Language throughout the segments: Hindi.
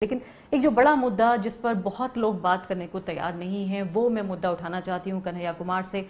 लेकिन एक जो बड़ा मुद्दा जिस पर बहुत लोग बात करने को तैयार नहीं हैं, वो मैं मुद्दा उठाना चाहती हूँ कन्हैया कुमार से।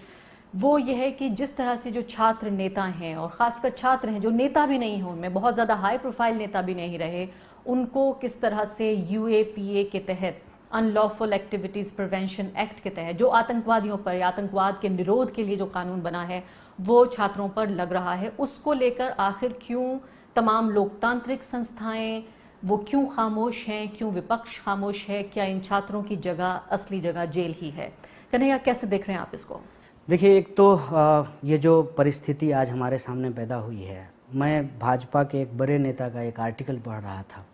वो ये है कि जिस तरह से जो छात्र नेता हैं और खासकर छात्र हैं जो नेता भी नहीं हैं, उनमें बहुत ज़्यादा हाई प्रोफाइल नेता भी नहीं रहे, उनको किस तरह से यूएपीए के तहत, अनलॉफुल एक्टिविटीज़ प्रिवेंशन एक्ट के तहत, जो आतंकवादियों पर या आतंकवाद के निरोध के लिए जो कानून बना है वो छात्रों पर लग रहा है, उसको लेकर आखिर क्यों तमाम लोकतांत्रिक संस्थाएं वो क्यों खामोश हैं, क्यों विपक्ष खामोश है? क्या इन छात्रों की जगह, असली जगह जेल ही है? कन्हैया, कैसे देख रहे हैं आप इसको? देखिए, एक तो ये जो परिस्थिति आज हमारे सामने पैदा हुई है, मैं भाजपा के एक बड़े नेता का एक आर्टिकल पढ़ रहा था।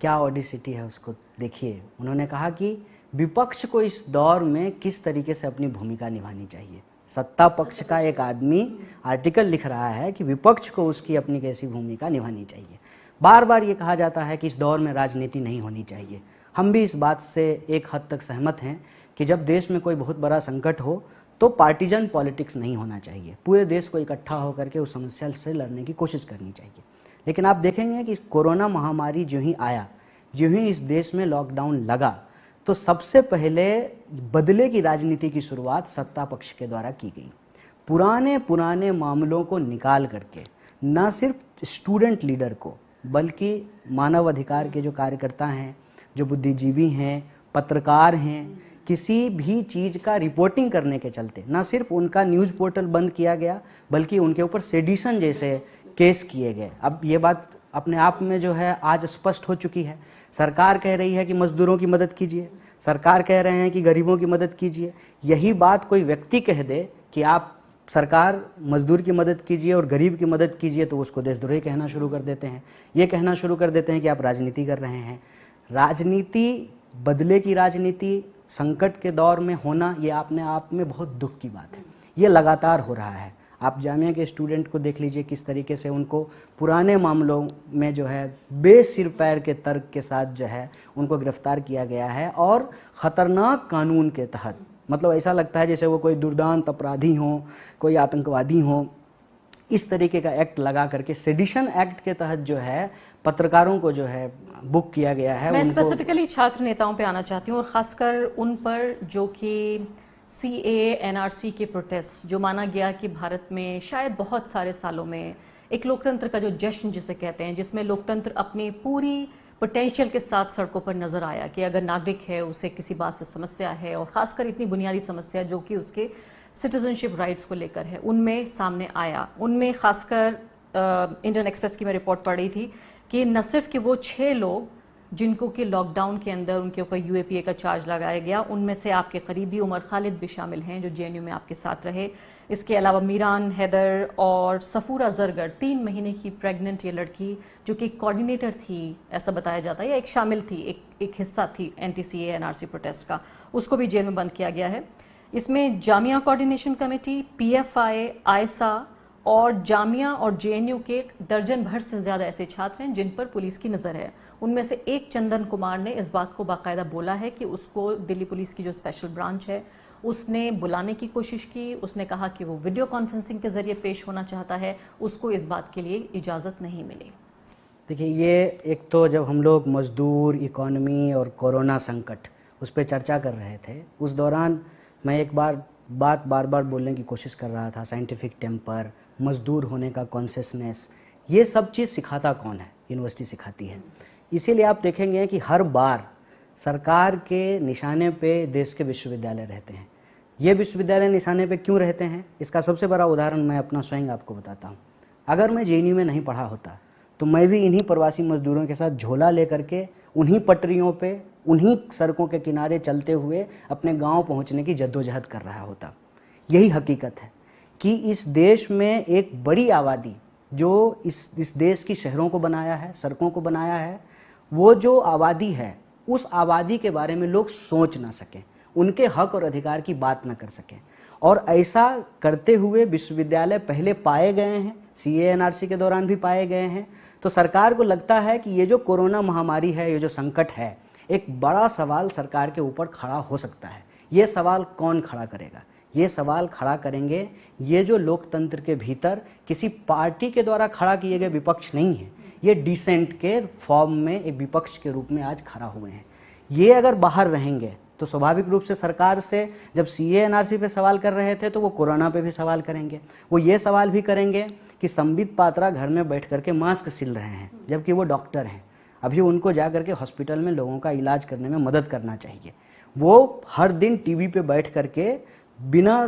क्या ऑडिसिटी है उसको देखिए। उन्होंने कहा कि विपक्ष को इस दौर में किस तरीके से अपनी भूमिका निभानी चाहिए। सत्ता पक्ष का एक आदमी आर्टिकल लिख रहा है कि विपक्ष को उसकी अपनी कैसी भूमिका निभानी चाहिए। बार बार ये कहा जाता है कि इस दौर में राजनीति नहीं होनी चाहिए। हम भी इस बात से एक हद तक सहमत हैं कि जब देश में कोई बहुत बड़ा संकट हो तो पार्टीजन पॉलिटिक्स नहीं होना चाहिए। पूरे देश को इकट्ठा होकर के उस समस्या से लड़ने की कोशिश करनी चाहिए। लेकिन आप देखेंगे कि कोरोना महामारी जो ही आया, जो ही इस देश में लॉकडाउन लगा, तो सबसे पहले बदले की राजनीति की शुरुआत सत्ता पक्ष के द्वारा की गई। पुराने मामलों को निकाल करके न सिर्फ स्टूडेंट लीडर को बल्कि मानव अधिकार के जो कार्यकर्ता हैं, जो बुद्धिजीवी हैं, पत्रकार हैं, किसी भी चीज़ का रिपोर्टिंग करने के चलते न सिर्फ उनका न्यूज़ पोर्टल बंद किया गया बल्कि उनके ऊपर सेडिशन जैसे केस किए गए। अब ये बात अपने आप में जो है आज स्पष्ट हो चुकी है। सरकार कह रही है कि मजदूरों की मदद कीजिए, सरकार कह रहे हैं कि गरीबों की मदद कीजिए। यही बात कोई व्यक्ति कह दे कि आप सरकार मजदूर की मदद कीजिए और गरीब की मदद कीजिए, तो उसको देशद्रोही कहना शुरू कर देते हैं। ये कहना शुरू कर देते हैं कि आप राजनीति कर रहे हैं। राजनीति, बदले की राजनीति संकट के दौर में होना, ये अपने आप में बहुत दुख की बात है। ये लगातार हो रहा है। आप जामिया के स्टूडेंट को देख लीजिए, किस तरीके से उनको पुराने मामलों में जो है बेसिर पैर के तर्क के साथ जो है उनको गिरफ्तार किया गया है और ख़तरनाक कानून के तहत, मतलब ऐसा लगता है जैसे वो कोई दुर्दांत अपराधी हों, कोई आतंकवादी हों। इस तरीके का एक्ट लगा करके, सेडिशन एक्ट के तहत जो है पत्रकारों को जो है बुक किया गया है। मैं स्पेसिफिकली छात्र नेताओं पे आना चाहती हूँ और खासकर उन पर जो कि सीएए एनआरसी के प्रोटेस्ट, जो माना गया कि भारत में शायद बहुत सारे सालों में एक लोकतंत्र का जो जश्न जिसे कहते हैं, जिसमें लोकतंत्र अपनी पूरी पोटेंशियल के साथ सड़कों पर नजर आया कि अगर नागरिक है, उसे किसी बात से समस्या है और खासकर इतनी बुनियादी समस्या जो कि उसके सिटीजनशिप राइट्स को लेकर है, उनमें सामने आया। उनमें खासकर इंडियन एक्सप्रेस की मैं रिपोर्ट पढ़ रही थी कि न सिर्फ कि वो 6 लोग जिनको कि लॉकडाउन के अंदर उनके ऊपर यूएपीए का चार्ज लगाया गया, उनमें से आपके करीबी उमर खालिद भी शामिल हैं जो जेएनयू में आपके साथ रहे। इसके अलावा मीरान हैदर और सफूरा जरगर, 3 महीने की प्रेग्नेंट ये लड़की जो कि कोऑर्डिनेटर थी, ऐसा बताया जाता है, या एक शामिल थी, एक हिस्सा थी एंटी-सीए एनआरसी प्रोटेस्ट का, उसको भी जेल में बंद किया गया है। इसमें जामिया कोऑर्डिनेशन कमेटी, पीएफआई, आयसा और जामिया और जेएनयू के दर्जन भर से ज्यादा ऐसे छात्र हैं जिन पर पुलिस की नजर है। उनमें से एक चंदन कुमार ने इस बात को बाकायदा बोला है कि उसको दिल्ली पुलिस की जो स्पेशल ब्रांच है उसने बुलाने की कोशिश की। उसने कहा कि वो वीडियो कॉन्फ्रेंसिंग के जरिए पेश होना चाहता है, उसको इस बात के लिए इजाजत नहीं मिली। देखिए, ये एक तो जब हम लोग मजदूर, इकोनॉमी और कोरोना संकट उस पर चर्चा कर रहे थे, उस दौरान मैं एक बार बार बार बोलने की कोशिश कर रहा था। साइंटिफिक टेम्पर, मजदूर होने का कॉन्शियसनेस, ये सब चीज़ सिखाता कौन है? यूनिवर्सिटी सिखाती है। इसीलिए आप देखेंगे कि हर बार सरकार के निशाने पे देश के विश्वविद्यालय रहते हैं। ये विश्वविद्यालय निशाने पे क्यों रहते हैं? इसका सबसे बड़ा उदाहरण मैं अपना स्वयं आपको बताता हूँ। अगर मैं जेएनयू में नहीं पढ़ा होता तो मैं भी इन्हीं प्रवासी मजदूरों के साथ झोला लेकर के उन्हीं पटरियों पे, उन्हीं सड़कों के किनारे चलते हुए अपने गांव पहुंचने की जद्दोजहद कर रहा होता। यही हकीकत है कि इस देश में एक बड़ी आबादी जो इस देश की शहरों को बनाया है, सड़कों को बनाया है, वो जो आबादी है, उस आबादी के बारे में लोग सोच ना सकें, उनके हक और अधिकार की बात ना कर सकें। और ऐसा करते हुए विश्वविद्यालय पहले पाए गए हैं, सीए एनआरसी के दौरान भी पाए गए हैं। तो सरकार को लगता है कि ये जो कोरोना महामारी है, ये जो संकट है, एक बड़ा सवाल सरकार के ऊपर खड़ा हो सकता है। ये सवाल कौन खड़ा करेगा? ये सवाल खड़ा करेंगे ये जो लोकतंत्र के भीतर किसी पार्टी के द्वारा खड़ा किए गए विपक्ष नहीं है, ये डिसेंट के फॉर्म में एक विपक्ष के रूप में आज खड़ा हुए हैं। ये अगर बाहर रहेंगे तो स्वाभाविक रूप से सरकार से जब सीए एनआरसी पे सवाल कर रहे थे तो वो कोरोना पे भी सवाल करेंगे। वो ये सवाल भी करेंगे कि संबित पात्रा घर में बैठ करके मास्क सिल रहे हैं जबकि वो डॉक्टर हैं। अभी उनको जा करके हॉस्पिटल में लोगों का इलाज करने में मदद करना चाहिए। वो हर दिन टीवी पे बैठ करके बिना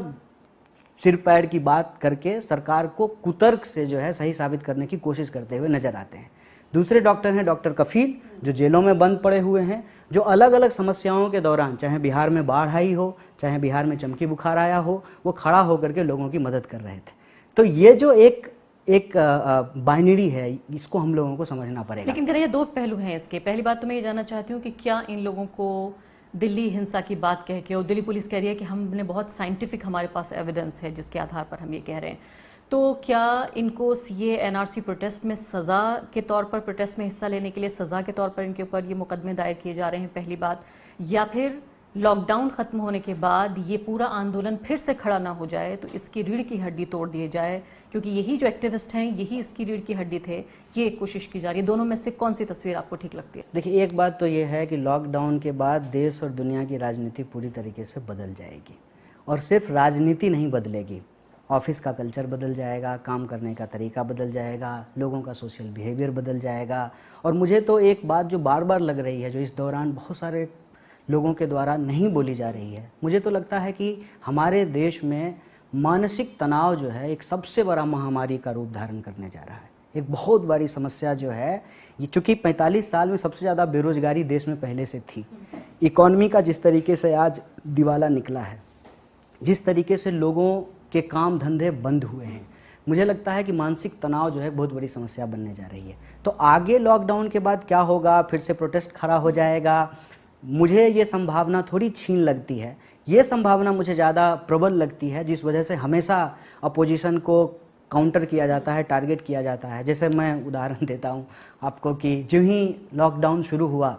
सिर पैर की बात करके सरकार को कुतर्क से जो है सही साबित करने की कोशिश करते हुए नजर आते हैं। दूसरे डॉक्टर हैं डॉक्टर कफील, जो जेलों में बंद पड़े हुए हैं, जो अलग अलग समस्याओं के दौरान, चाहे बिहार में बाढ़ आई हो, चाहे बिहार में चमकी बुखार आया हो, वो खड़ा होकर के लोगों की मदद कर रहे थे। तो ये जो एक बाइनरी है, इसको हम लोगों को समझना पड़ेगा। लेकिन करिए दो पहलू हैं इसके। पहली बात तो मैं ये जानना चाहती हूँ कि क्या इन लोगों को दिल्ली हिंसा की बात कह के, और दिल्ली पुलिस कह रही है कि हमने बहुत साइंटिफिक हमारे पास एविडेंस है जिसके आधार पर हम ये कह रहे हैं, तो क्या इनको सीए एनआरसी प्रोटेस्ट में सज़ा के तौर पर, प्रोटेस्ट में हिस्सा लेने के लिए सज़ा के तौर पर इनके ऊपर ये मुकदमे दायर किए जा रहे हैं, पहली बात, या फिर लॉकडाउन खत्म होने के बाद ये पूरा आंदोलन फिर से खड़ा ना हो जाए तो इसकी रीढ़ की हड्डी तोड़ दिए जाए, क्योंकि यही जो एक्टिविस्ट हैं यही इसकी रीढ़ की हड्डी थे, ये कोशिश की जा रही है। दोनों में से कौन सी तस्वीर आपको ठीक लगती है? देखिए, एक बात तो ये है कि लॉकडाउन के बाद देश और दुनिया की राजनीति पूरी तरीके से बदल जाएगी, और सिर्फ राजनीति नहीं बदलेगी, ऑफिस का कल्चर बदल जाएगा, काम करने का तरीका बदल जाएगा, लोगों का सोशल बिहेवियर बदल जाएगा। और मुझे तो एक बात जो बार बार लग रही है, जो इस दौरान बहुत सारे लोगों के द्वारा नहीं बोली जा रही है, मुझे तो लगता है कि हमारे देश में मानसिक तनाव जो है एक सबसे बड़ा महामारी का रूप धारण करने जा रहा है। एक बहुत बड़ी समस्या जो है ये, चूँकि 45 साल में सबसे ज़्यादा बेरोजगारी देश में पहले से थी, इकॉनमी का जिस तरीके से आज दिवाला निकला है, जिस तरीके से लोगों के काम धंधे बंद हुए हैं, मुझे लगता है कि मानसिक तनाव जो है बहुत बड़ी समस्या बनने जा रही है। तो आगे लॉकडाउन के बाद क्या होगा, फिर से प्रोटेस्ट खड़ा हो जाएगा, मुझे ये संभावना थोड़ी छीन लगती है। ये संभावना मुझे ज़्यादा प्रबल लगती है जिस वजह से हमेशा अपोजिशन को काउंटर किया जाता है, टारगेट किया जाता है। जैसे मैं उदाहरण देता हूँ आपको कि जो ही लॉकडाउन शुरू हुआ,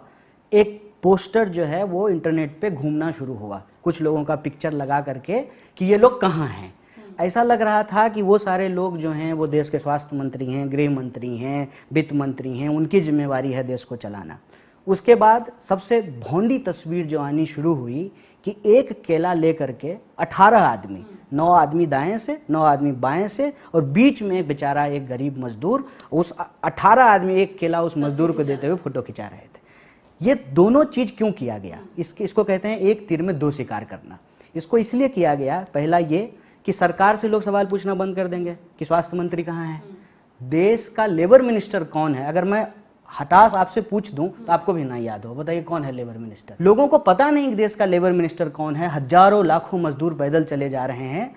एक पोस्टर जो है वो इंटरनेट पे घूमना शुरू हुआ, कुछ लोगों का पिक्चर लगा करके कि ये लोग कहाँ हैं। ऐसा लग रहा था कि वो सारे लोग जो हैं वो देश के स्वास्थ्य मंत्री हैं, गृह मंत्री हैं, वित्त मंत्री हैं, उनकी जिम्मेवारी है देश को चलाना। उसके बाद सबसे भौंडी तस्वीर जो आनी शुरू हुई कि एक केला लेकर के 18 आदमी, 9 आदमी दाएं से, 9 आदमी बाएं से, और बीच में एक बेचारा एक गरीब मजदूर, उस 18 आदमी एक केला उस मजदूर को देते हुए फोटो खिंचा रहे थे। ये दोनों चीज़ क्यों किया गया? इसको कहते हैं एक तीर में दो शिकार करना। इसको इसलिए किया गया, पहला ये कि सरकार से लोग सवाल पूछना बंद कर देंगे कि स्वास्थ्य मंत्री कहाँ है, देश का लेबर मिनिस्टर कौन है। अगर मैं हठास आपसे पूछ दूं तो आपको भी ना याद हो, बताइए कौन है लेबर मिनिस्टर। लोगों को पता नहीं देश का लेबर मिनिस्टर कौन है। हजारों लाखों मजदूर पैदल चले जा रहे हैं।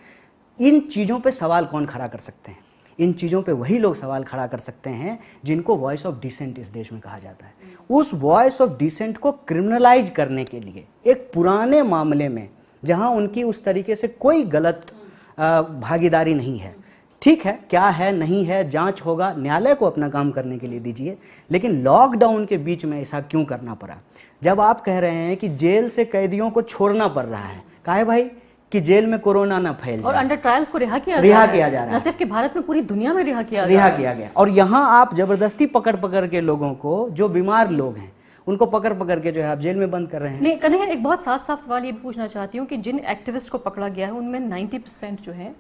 इन चीज़ों पे सवाल कौन खड़ा कर सकते हैं? इन चीज़ों पे वही लोग सवाल खड़ा कर सकते हैं जिनको वॉइस ऑफ डिसेंट इस देश में कहा जाता है। उस वॉइस ऑफ डिसेंट को क्रिमिनलाइज करने के लिए एक पुराने मामले में, जहां उनकी उस तरीके से कोई गलत भागीदारी नहीं है, ठीक है, क्या है नहीं है जांच होगा, न्यायालय को अपना काम करने के लिए दीजिए, लेकिन लॉकडाउन के बीच में ऐसा क्यों करना पड़ा? जब आप कह रहे हैं कि जेल से कैदियों को छोड़ना पड़ रहा है, काहे भाई कि जेल में कोरोना ना फैल जाए, और अंडर ट्रायल्स को रिहा किया जा रहा है, न सिर्फ कि भारत में पूरी दुनिया में रिहा किया गया। और यहाँ आप जबरदस्ती पकड़ के लोगों को, जो बीमार लोग हैं उनको पकड़ के जो है आप जेल में बंद कर रहे हैं। नहीं कन्हैया, एक बहुत साफ सवाल ये भी पूछना चाहती हूँ कि जिन एक्टिविस्ट को पकड़ा गया है उनमें 90% जो है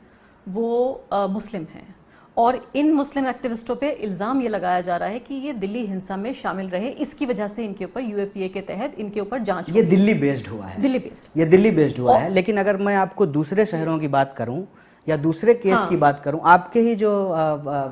वो मुस्लिम हैं, और इन मुस्लिम एक्टिविस्टों पे इल्ज़ाम ये लगाया जा रहा है कि ये दिल्ली हिंसा में शामिल रहे, इसकी वजह से इनके ऊपर यूएपीए के तहत इनके ऊपर जांच। ये दिल्ली बेस्ड हुआ है, ये दिल्ली बेस्ड हुआ है। लेकिन अगर मैं आपको दूसरे शहरों की बात करूं या दूसरे केस की बात करूं, आपके ही जो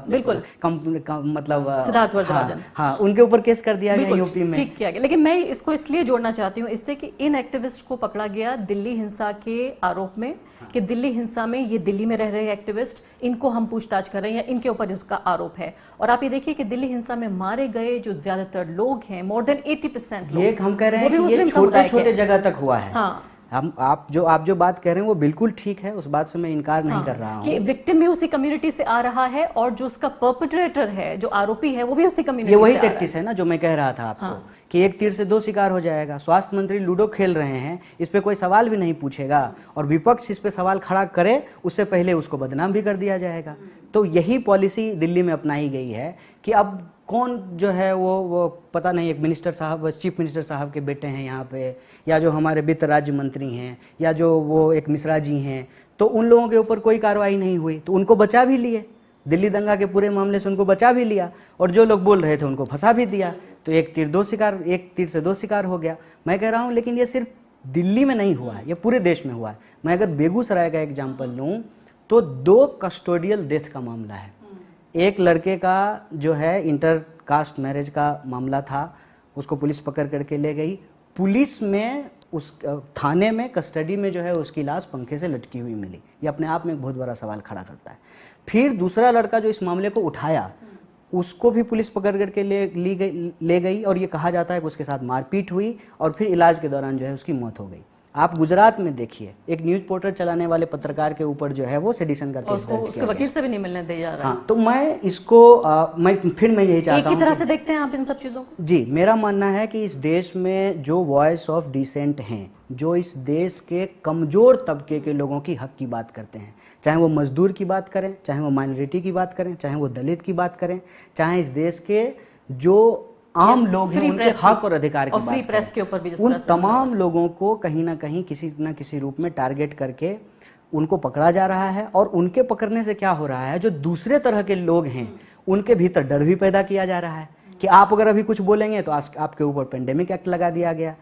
बिल्कुल मतलब सिद्धार्थ वरदराजन, हाँ, उनके ऊपर केस कर दिया गया यूपी में, ठीक किया गया। लेकिन मैं इसको इसलिए जोड़ना चाहती हूँ इससे कि इन एक्टिविस्ट को पकड़ा गया दिल्ली हिंसा के आरोप में, कि दिल्ली हिंसा में ये दिल्ली में रह रहे एक्टिविस्ट, इनको हम पूछताछ कर रहे हैं या इनके ऊपर इसका आरोप है। और आप ये देखिए कि दिल्ली हिंसा में मारे गए जो ज्यादातर लोग हैं, मोर देन 80% लोग, ये हम कह रहे हैं कि ये छोटे जगह तक हुआ है। हाँ, आप जो बात कह रहे हैं वो बिल्कुल ठीक है, उस बात से मैं इनकार नहीं कर रहा हूँ कि विक्टिम भी उसी कम्युनिटी से आ रहा है और जो उसका परपेट्रेटर है, जो आरोपी है, वो भी उसी कम्युनिटी से। ये वही से टैक्टिस है ना जो मैं कह रहा था आपको, कि एक तीर से दो शिकार हो जाएगा। स्वास्थ्य मंत्री लूडो खेल रहे हैं, इस पे कोई सवाल भी नहीं पूछेगा और विपक्ष इस पे सवाल खड़ा करे उससे पहले उसको बदनाम भी कर दिया जाएगा। तो यही पॉलिसी दिल्ली में अपनाई गई है कि अब कौन जो है वो पता नहीं, एक मिनिस्टर साहब, चीफ मिनिस्टर साहब के बेटे हैं यहाँ पे, या जो हमारे वित्त राज्य मंत्री हैं, या जो वो एक मिश्रा जी हैं, तो उन लोगों के ऊपर कोई कार्रवाई नहीं हुई, तो उनको बचा भी लिए। दिल्ली दंगा के पूरे मामले से उनको बचा भी लिया और जो लोग बोल रहे थे उनको फंसा भी दिया। तो एक तीर से दो शिकार हो गया। मैं कह रहा हूँ लेकिन ये सिर्फ दिल्ली में नहीं हुआ है, ये पूरे देश में हुआ है। मैं अगर बेगूसराय का एग्जाम्पल लूँ तो 2 कस्टोडियल डेथ का मामला है। एक लड़के का जो है इंटर कास्ट मैरिज का मामला था, उसको पुलिस पकड़ करके ले गई। पुलिस में उस थाने में कस्टडी में जो है उसकी लाश पंखे से लटकी हुई मिली। ये अपने आप में एक बहुत बड़ा सवाल खड़ा करता है। फिर दूसरा लड़का जो इस मामले को उठाया उसको भी पुलिस पकड़ करके ले गई और ये कहा जाता है कि उसके साथ मारपीट हुई और फिर इलाज के दौरान जो है उसकी मौत हो गई। आप गुजरात में देखिए, एक न्यूज पोर्टल चलाने वाले पत्रकार के ऊपर जो है वो सेडिशन का केस दर्ज किया, वकील से भी नहीं मिलने दिया जा रहा। हाँ, तो मैं इसको मैं यही चाहता हूँ। एक ही तरह से देखते हैं आप इन सब चीजों को? जी, मेरा मानना है कि इस देश में जो वॉइस ऑफ डिसेंट हैं, जो इस देश के कमजोर तबके के लोगों की हक की बात करते हैं, चाहे वो मजदूर की बात करें, चाहे वो माइनॉरिटी की बात करें, चाहे वो दलित की बात करें, चाहे इस देश के जो आम लोग हैं उनके हक और अधिकार की बात प्रेस के ऊपर भी, उन तमाम लोगों को कहीं ना कहीं किसी न किसी रूप में टारगेट करके उनको पकड़ा जा रहा है। और उनके पकड़ने से क्या हो रहा है, जो दूसरे तरह के लोग हैं उनके भीतर डर भी पैदा किया जा रहा है कि आप अगर अभी कुछ बोलेंगे तो आपके ऊपर पेंडेमिक एक्ट लगा दिया गया।